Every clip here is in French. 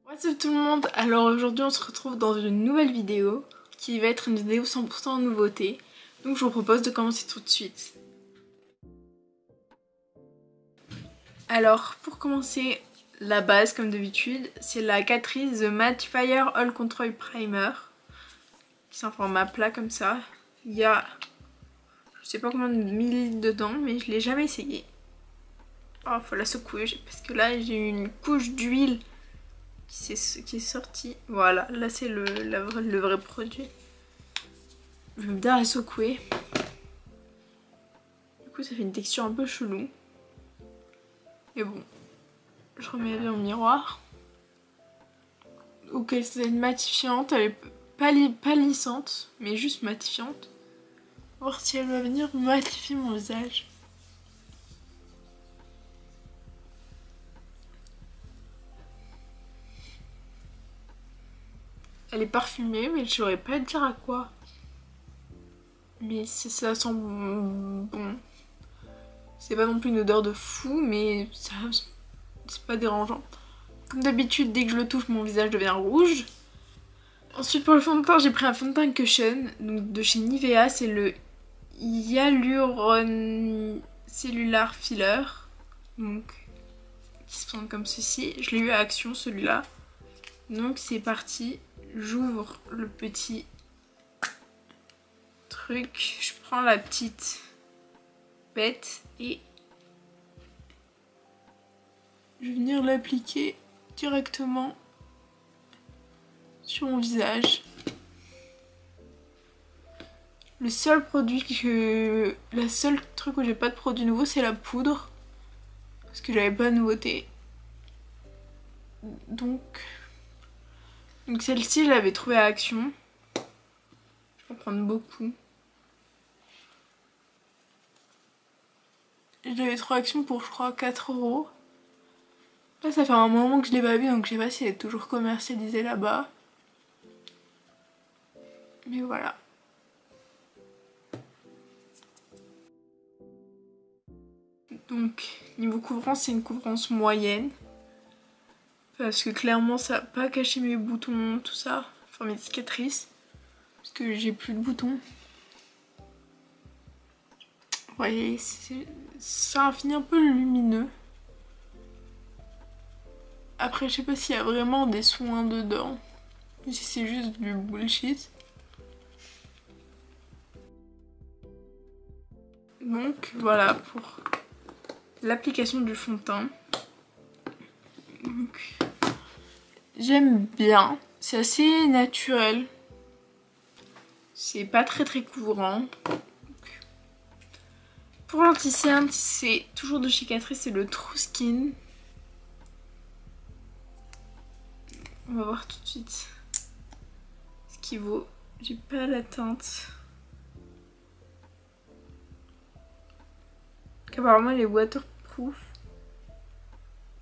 What's up tout le monde, alors aujourd'hui on se retrouve dans une nouvelle vidéo qui va être une vidéo 100% nouveauté, donc je vous propose de commencer tout de suite. Alors pour commencer, la base comme d'habitude, c'est la Catrice The Mattifier All Control Primer. C'est un format plat comme ça, il y a je sais pas combien de millilitres dedans mais je l'ai jamais essayé. Oh faut la secouer parce que là j'ai une couche d'huile qui est sorti. Voilà, là c'est le vrai produit. Je vais bien la secouer. Du coup ça fait une texture un peu chelou. Mais bon, je remets bien au miroir. Ok, c'est une matifiante, elle est pas lissante, mais juste matifiante. On va voir si elle va venir matifier mon visage. Elle est parfumée, mais je saurais pas dire à quoi. Mais ça sent bon. C'est pas non plus une odeur de fou, mais ça c'est pas dérangeant. Comme d'habitude, dès que je le touche, mon visage devient rouge. Ensuite, pour le fond de teint, j'ai pris un fond de teint Cushion, donc de chez Nivea, c'est le Hyaluron Cellular Filler, donc qui se présente comme ceci. Je l'ai eu à Action celui-là. Donc c'est parti, j'ouvre le petit truc, je prends la petite bête et je vais venir l'appliquer directement sur mon visage. Le seul produit la seule truc où j'ai pas de produit nouveau, c'est la poudre. Parce que j'avais pas de nouveauté. Donc celle-ci, je l'avais trouvée à Action. Je vais en prendre beaucoup. Je l'avais trouvée à Action pour, je crois, 4 €. Là, ça fait un moment que je l'ai pas vue, donc je sais pas si elle est toujours commercialisée là-bas. Mais voilà. Donc, niveau couvrance, c'est une couvrance moyenne. Parce que clairement, ça n'a pas caché mes boutons, tout ça. Enfin, mes cicatrices. Parce que j'ai plus de boutons. Vous voyez, ça a un fini un peu lumineux. Après, je sais pas s'il y a vraiment des soins dedans. Ou si c'est juste du bullshit. Donc, voilà pour l'application du fond de teint. J'aime bien, c'est assez naturel, c'est pas très couvrant. Pour l'anti-cerne, c'est toujours de chez Catrice, c'est le True Skin. On va voir tout de suite ce qu'il vaut. J'ai pas la teinte. Apparemment il est waterproof.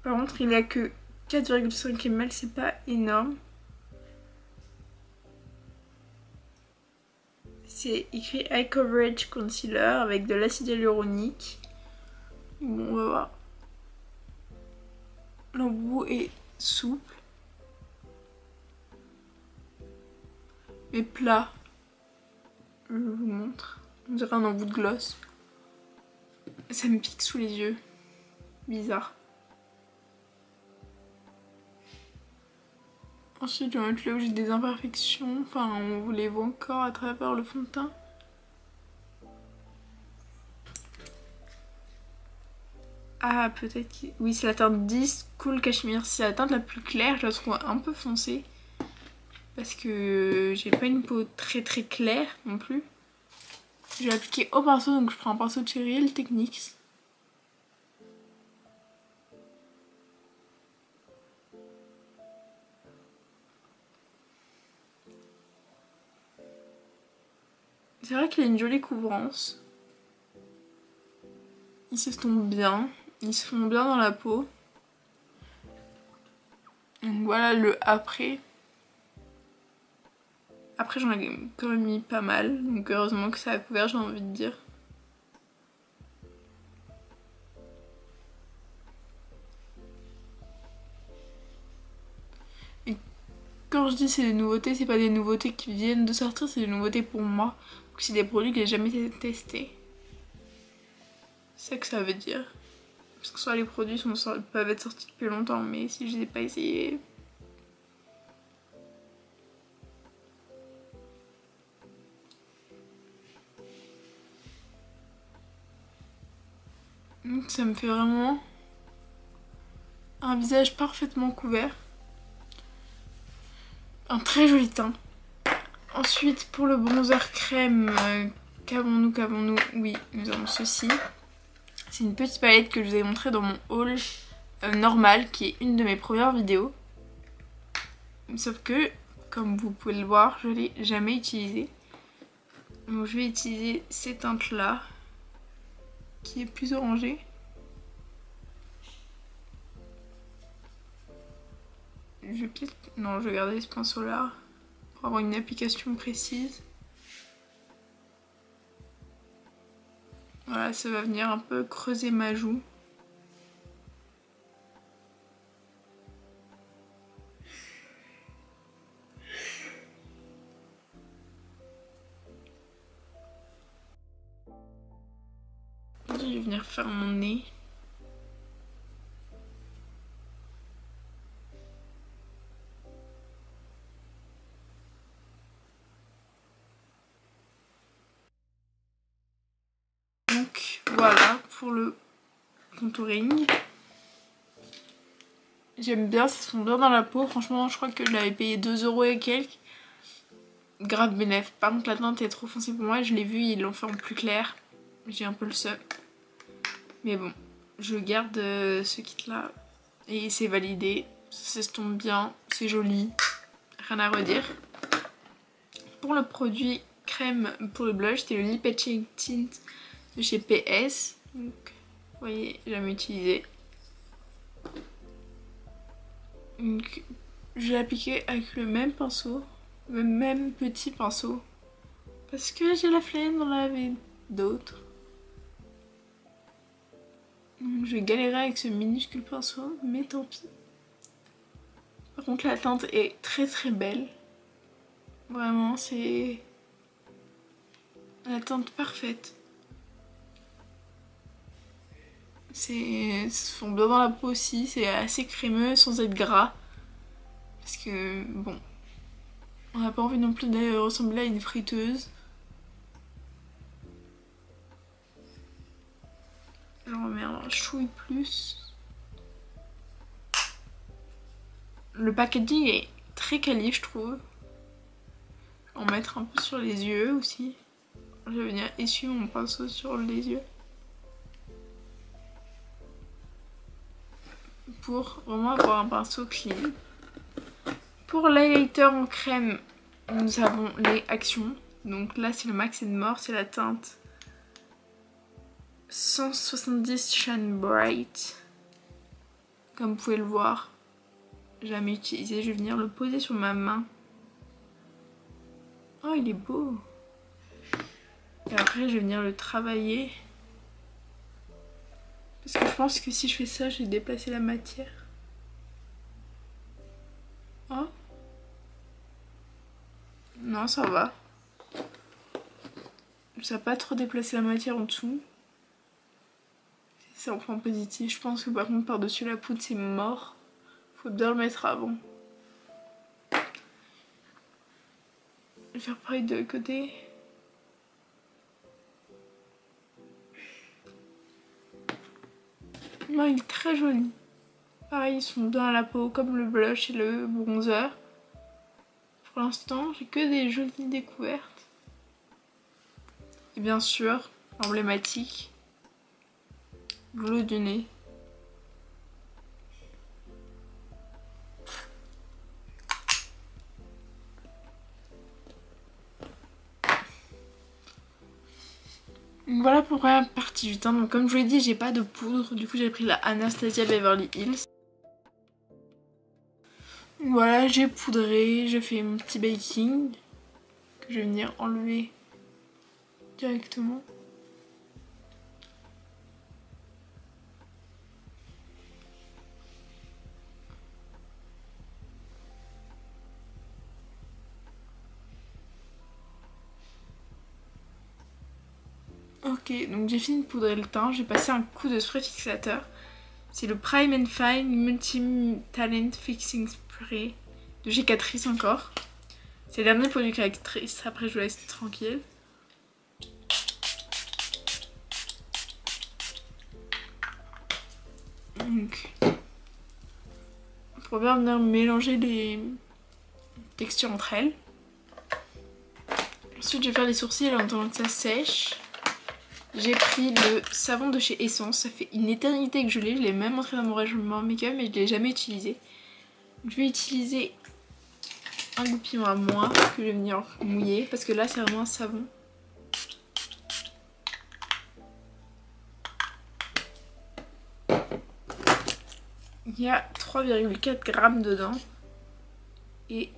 Par contre il a que 4,5 ml, c'est pas énorme. C'est écrit Eye Coverage Concealer avec de l'acide hyaluronique. Bon, on va voir. L'embout est souple. Mais plat. Je vous montre. On dirait un embout de gloss. Ça me pique sous les yeux. Bizarre. Ensuite, je vais mettre là où j'ai des imperfections. Enfin, on les voit encore à travers le fond de teint. Ah, peut-être que... Oui, c'est la teinte 10 Cool Cashmere. C'est la teinte la plus claire. Je la trouve un peu foncée. Parce que j'ai pas une peau très claire non plus. Je vais appliquer au pinceau. Donc, je prends un pinceau de chez Real Techniques. C'est vrai qu'il a une jolie couvrance. Il s'estompe bien. Ils se font bien dans la peau. Donc voilà le après. Après j'en ai quand même mis pas mal. Donc heureusement que ça a couvert, j'ai envie de dire. quand je dis c'est des nouveautés, c'est pas des nouveautés qui viennent de sortir, c'est des nouveautés pour moi. Donc c'est des produits que j'ai jamais testés. C'est ça que ça veut dire. Parce que soit les produits peuvent être sortis depuis longtemps, mais si je les ai pas essayés... Donc ça me fait vraiment un visage parfaitement couvert. Un très joli teint. Ensuite, pour le bronzer crème, qu'avons-nous? Oui, nous avons ceci. C'est une petite palette que je vous ai montrée dans mon haul normal, qui est une de mes premières vidéos. Sauf que, comme vous pouvez le voir, je ne l'ai jamais utilisée. Donc je vais utiliser ces teintes-là, qui est plus orangée. Je vais peut-être... Non, je vais garder ce pinceau-là pour avoir une application précise. Voilà, ça va venir un peu creuser ma joue. Je vais venir faire mon nez. Donc voilà pour le contouring. J'aime bien, ça se fond bien dans la peau. Franchement, je crois que je l'avais payé 2 € et quelques. Grave bénef. Par contre, la teinte est trop foncée pour moi. Je l'ai vu, ils l'ont fait en plus clair. J'ai un peu le seum. Mais bon, je garde ce kit là. Et c'est validé. Ça s'estompe bien. C'est joli. Rien à redire. Pour le produit crème pour le blush, c'était le Lip Etching Tint de chez PS. Donc, vous voyez, jamais utilisé. Donc, je l'ai appliqué avec le même pinceau. Le même petit pinceau. Parce que j'ai la flemme d'en laver d'autres. Donc, je vais galérer avec ce minuscule pinceau, mais tant pis. Par contre, la teinte est très très belle. Vraiment, c'est la teinte parfaite. Ça se fond bien dans la peau aussi, c'est assez crémeux sans être gras. Parce que, bon, on n'a pas envie non plus de ressembler à une friteuse. J'en remets un chouille plus. Le packaging est très quali, je trouve. Je vais en mettre un peu sur les yeux aussi. Je vais venir essuyer mon pinceau sur les yeux. Pour vraiment avoir un pinceau clean. Pour l'highlighter en crème, nous avons les Actions. Donc là, c'est le Max More, c'est la teinte 170 Shine Bright. Comme vous pouvez le voir, jamais utilisé. Je vais venir le poser sur ma main. Oh, il est beau. Et après, je vais venir le travailler. Parce que je pense que si je fais ça, j'ai déplacé la matière. Oh. Non, ça va. Ça n'a pas trop déplacé la matière en dessous. C'est un point positif. Je pense que par contre, par-dessus la poudre, c'est mort. Faut bien le mettre avant. Je vais faire pareil de l'autre côté. Non, il est très joli. Pareil, ils sont bien à la peau, comme le blush et le bronzer. Pour l'instant, j'ai que des jolies découvertes. Et bien sûr, emblématique, l'eau du nez. Voilà pour la première partie du teint. Donc comme je vous l'ai dit, j'ai pas de poudre. Du coup j'ai pris la Anastasia Beverly Hills. Voilà, j'ai poudré, j'ai fait mon petit baking. Que je vais venir enlever directement. Ok, donc j'ai fini de poudrer le teint, j'ai passé un coup de spray fixateur. C'est le Prime and Fine Multi Talent Fixing Spray de chez Catrice encore. C'est le dernier produit Catrice, après je vous laisse tranquille. Donc, pour bien venir mélanger les textures entre elles. Ensuite je vais faire les sourcils en attendant que ça sèche. J'ai pris le savon de chez Essence, ça fait une éternité que je l'ai même montré dans mon régime make-up mais je l'ai jamais utilisé. Donc, je vais utiliser un goupillon à moi que je vais venir mouiller parce que là c'est vraiment un savon. Il y a 3,4 grammes dedans et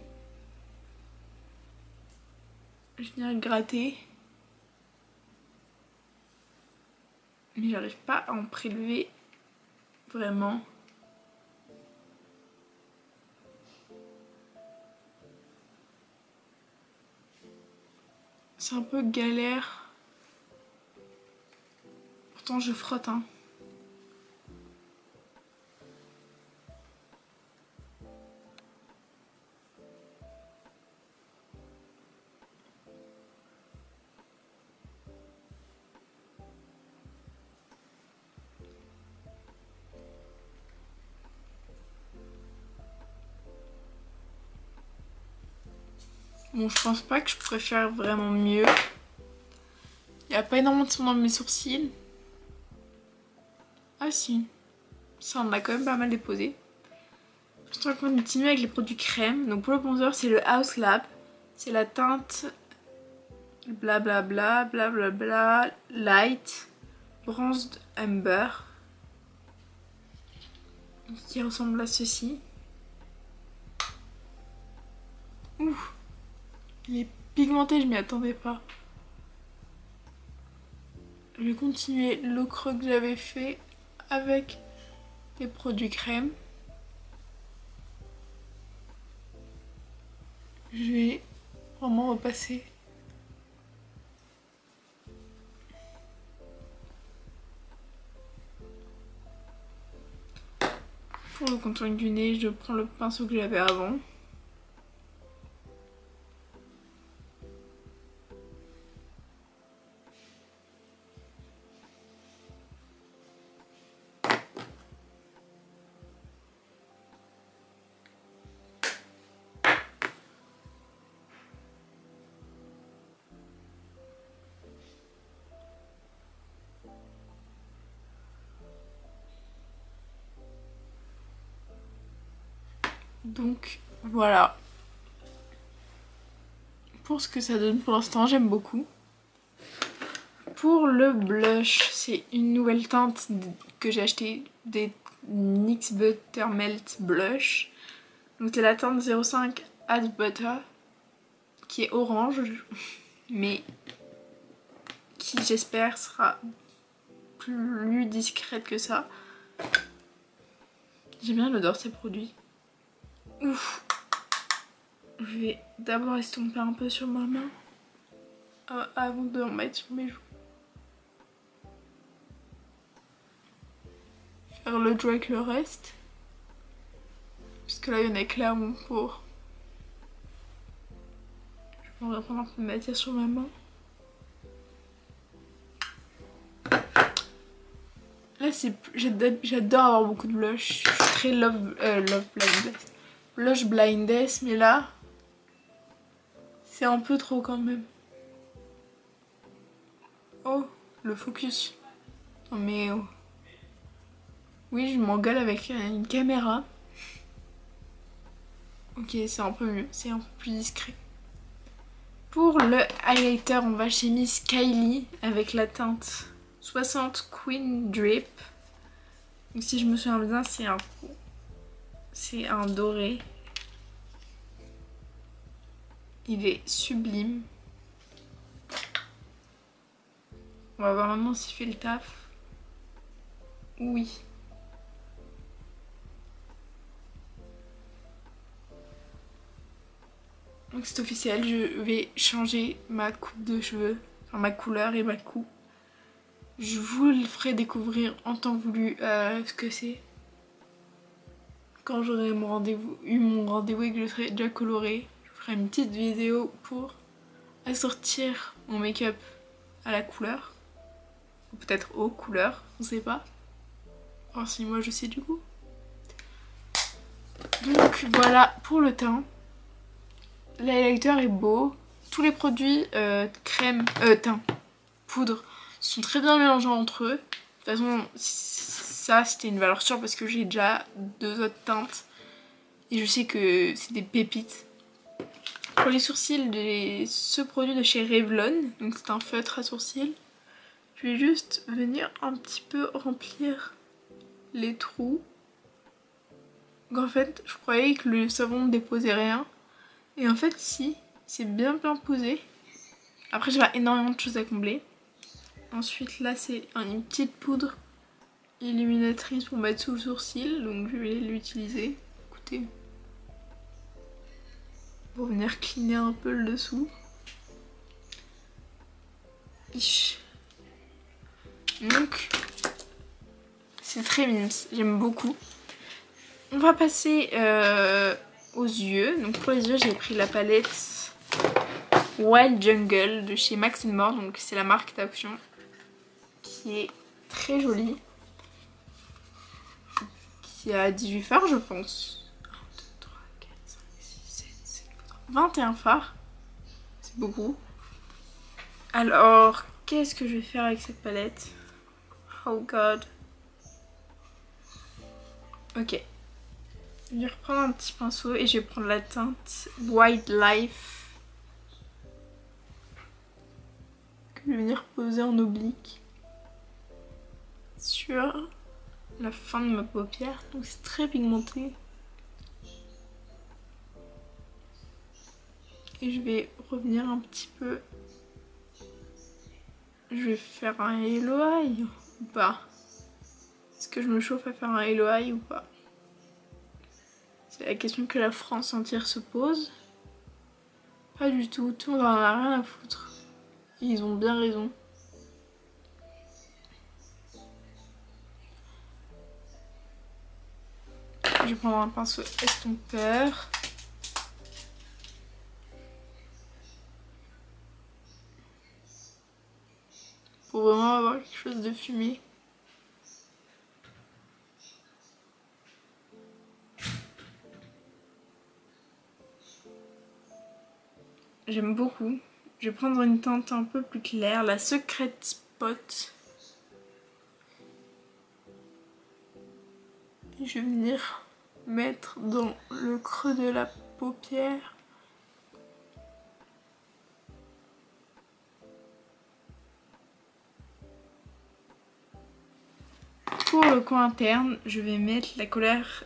je vais venir gratter. Mais j'arrive pas à en prélever vraiment. C'est un peu galère. Pourtant je frotte hein. Bon, je pense pas que je pourrais faire vraiment mieux. Il n'y a pas énormément de son dans mes sourcils. Ah si, ça on a quand même pas mal déposé. Je suis en train de continuer avec les produits crème. Donc pour le bronzer c'est le House Lab. C'est la teinte blablabla, blablabla, light, bronzed amber. Qui ressemble à ceci. Ouh, il est pigmenté, je m'y attendais pas. Je vais continuer le creux que j'avais fait avec des produits crème. Je vais vraiment repasser. Pour le contouring du nez, je prends le pinceau que j'avais avant. Donc voilà. Pour ce que ça donne pour l'instant, j'aime beaucoup. Pour le blush, c'est une nouvelle teinte que j'ai acheté, des NYX Butter Melt Blush. Donc c'est la teinte 05 Add Butter qui est orange, mais qui j'espère sera plus discrète que ça. J'aime bien l'odeur de ces produits. Ouf. Je vais d'abord estomper un peu sur ma main avant de en mettre sur mes joues. Faire le draw avec le reste. Parce que là il y en a clairement pour. Je vais reprendre un peu de matière sur ma main. Là j'adore avoir beaucoup de blush. Je suis très love blindness. Blush blindness, mais là c'est un peu trop quand même. Oh, le focus. Non mais oh. Oui, je m'engueule avec une caméra. Ok, c'est un peu mieux, c'est un peu plus discret. Pour le highlighter, on va chez Miss Kylie avec la teinte 60 Queen Drip. Donc si je me souviens bien, c'est un doré. Il est sublime. On va voir maintenant s'il fait le taf. Oui. Donc c'est officiel, je vais changer ma coupe de cheveux, enfin ma couleur et ma coupe. Je vous le ferai découvrir en temps voulu ce que c'est. Quand j'aurai eu mon rendez-vous et que je serai déjà colorée, je ferai une petite vidéo pour assortir mon make-up à la couleur. Ou peut-être aux couleurs, on sait pas. Enfin si, moi je sais du coup. Donc voilà pour le teint. L'highlighter est beau. Tous les produits teint, poudre sont très bien mélangés entre eux. De toute façon, ça c'était une valeur sûre parce que j'ai déjà 2 autres teintes. Et je sais que c'est des pépites. Pour les sourcils, j'ai ce produit de chez Revlon. Donc c'est un feutre à sourcils. Je vais juste venir un petit peu remplir les trous. Donc en fait, je croyais que le savon ne déposait rien. Et en fait, si, c'est bien posé. Après, j'ai pas énormément de choses à combler. Ensuite, là, c'est une petite poudre illuminatrice pour mettre sous le sourcil. Donc je vais l'utiliser. Écoutez. Pour venir cleaner un peu le dessous. Donc, c'est très mignon, j'aime beaucoup. On va passer aux yeux. Donc pour les yeux, j'ai pris la palette Wild Jungle de chez Max More. Donc c'est la marque d'Action qui est très jolie. Qui a 18 fards, je pense. 1, 2, 3, 4, 5, 6, 7, 7, 21 fards. C'est beaucoup. Alors, qu'est-ce que je vais faire avec cette palette? Oh god. Ok. Je vais reprendre un petit pinceau et je vais prendre la teinte Wildlife. Que je vais venir poser en oblique. Sur la fin de ma paupière. Donc c'est très pigmenté. Et je vais revenir un petit peu. Je vais faire un Hello Eye ou pas? Est-ce que je me chauffe à faire un Hello Eye ou pas? C'est la question que la France entière se pose. Pas du tout, tout le monde en a rien à foutre. Ils ont bien raison. Je vais prendre un pinceau estompeur. Pour vraiment avoir quelque chose de fumé. J'aime beaucoup. Je vais prendre une teinte un peu plus claire, la Secret Spot. Et je vais venir mettre dans le creux de la paupière. Pour le coin interne, je vais mettre la couleur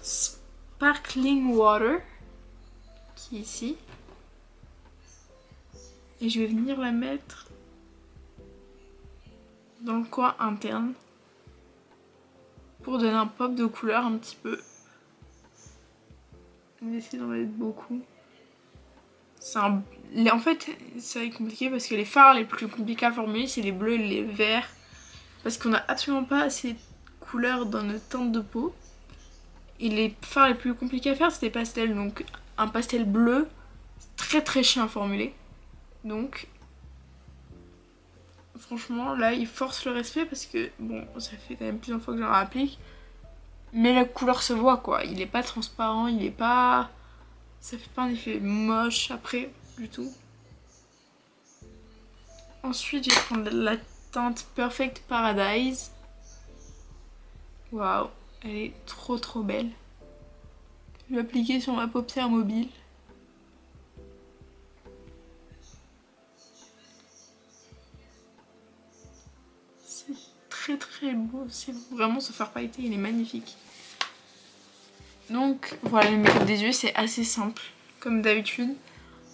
Sparkling Water, qui est ici. Et je vais venir la mettre dans le coin interne pour donner un pop de couleur un petit peu. Je vais essayer d'en mettre beaucoup. En fait, c'est compliqué parce que les fards les plus compliqués à formuler, c'est les bleus et les verts. Parce qu'on n'a absolument pas assez de couleurs dans notre teinte de peau. Et les fards les plus compliqués à faire, c'est des pastels. Donc un pastel bleu, c'est très chiant à formuler. Donc, franchement, là, il force le respect parce que, bon, ça fait quand même plusieurs fois que j'en applique. Mais la couleur se voit, quoi. Il est pas transparent, il est pas... Ça fait pas un effet moche après, du tout. Ensuite, je vais prendre la teinte Perfect Paradise. Waouh, elle est trop belle. Je vais l'appliquer sur ma paupière mobile. C'est très beau. C'est vraiment ce fard pailleté, il est magnifique. Donc voilà, le make-up des yeux c'est assez simple comme d'habitude.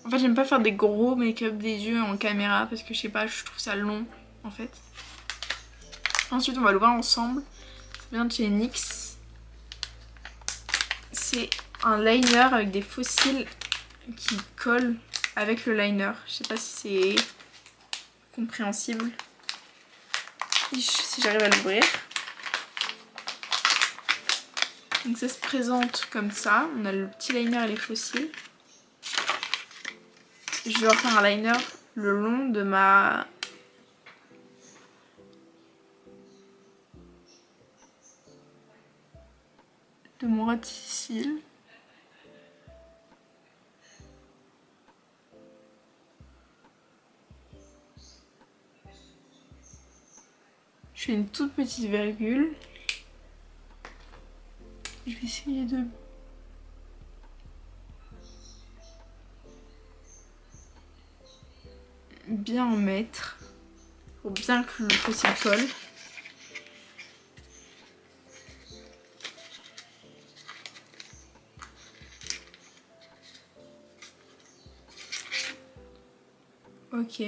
En fait j'aime pas faire des gros make-up des yeux en caméra parce que je sais pas, je trouve ça long en fait. Ensuite on va le voir ensemble. Ça vient de chez NYX. C'est un liner avec des faux cils qui collent avec le liner. Je sais pas si c'est compréhensible. Si j'arrive à l'ouvrir. Donc ça se présente comme ça. On a le petit liner et les fossiles. Je vais refaire un liner le long de mon ras de cils. Je fais une toute petite virgule. Je vais essayer de bien en mettre pour bien que le fossile colle. Ok.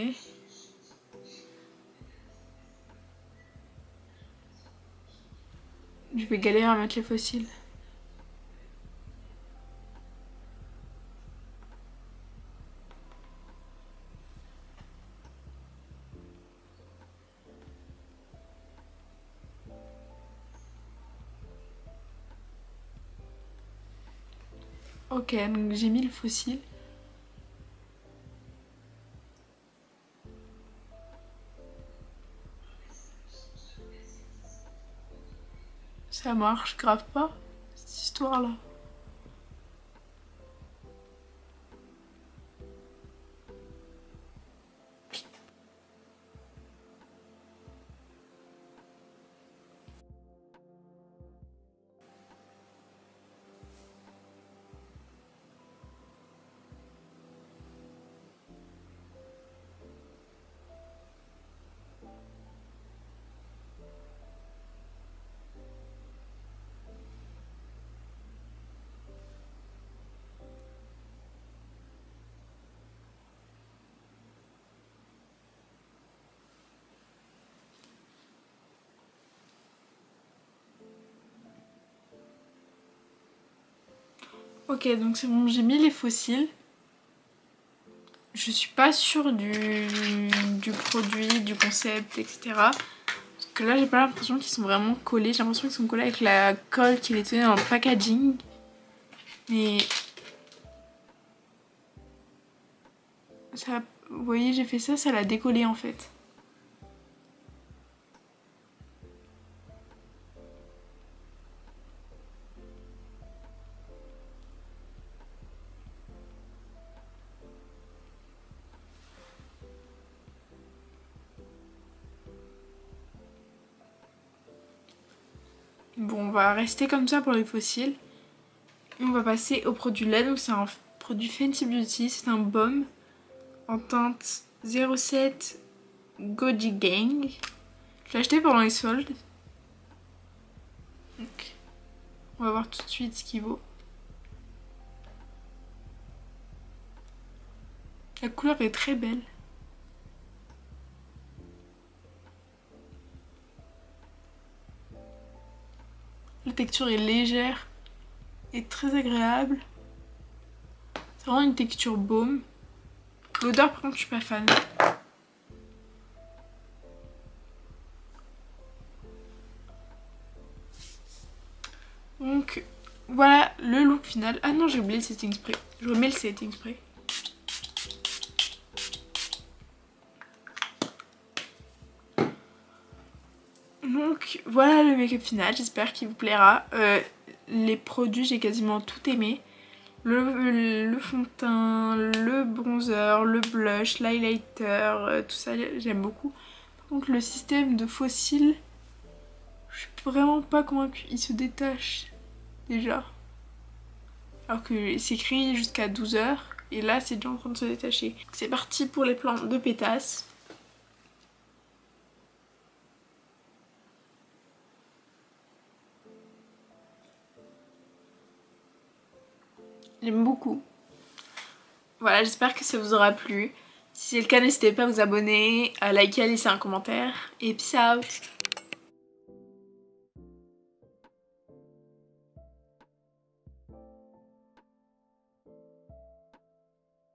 Je vais galérer à mettre les fossiles. Ok, donc j'ai mis le fossile. Ça marche grave pas, cette histoire-là. Ok, donc c'est bon, j'ai mis les fossiles. Je suis pas sûre du produit, du concept, etc. Parce que là, j'ai pas l'impression qu'ils sont vraiment collés. J'ai l'impression qu'ils sont collés avec la colle qui les tenait dans le packaging. Mais ça, vous voyez, j'ai fait ça, ça l'a décollé en fait. Bon, on va rester comme ça pour les fossiles. Et on va passer au produit LED. Donc c'est un produit Fenty Beauty. C'est un baume en teinte 07 Goji Gang. Je l'ai acheté pendant les soldes. Donc, on va voir tout de suite ce qu'il vaut. La couleur est très belle. La texture est légère et très agréable. C'est vraiment une texture baume. L'odeur par contre je suis pas fan. Donc voilà le look final. Ah non, j'ai oublié le setting spray. Je remets le setting spray. Donc voilà le make-up final, j'espère qu'il vous plaira. Les produits, j'ai quasiment tout aimé. Le fond de teint, le bronzer, le blush, l'highlighter, tout ça j'aime beaucoup. Par contre le système de fossiles, je suis vraiment pas convaincue. Il se détache déjà. Alors que c'est écrit jusqu'à 12 h et là c'est déjà en train de se détacher. C'est parti pour les plans de pétasse. J'aime beaucoup. Voilà, j'espère que ça vous aura plu. Si c'est le cas, n'hésitez pas à vous abonner, à liker, à laisser un commentaire. Et peace out!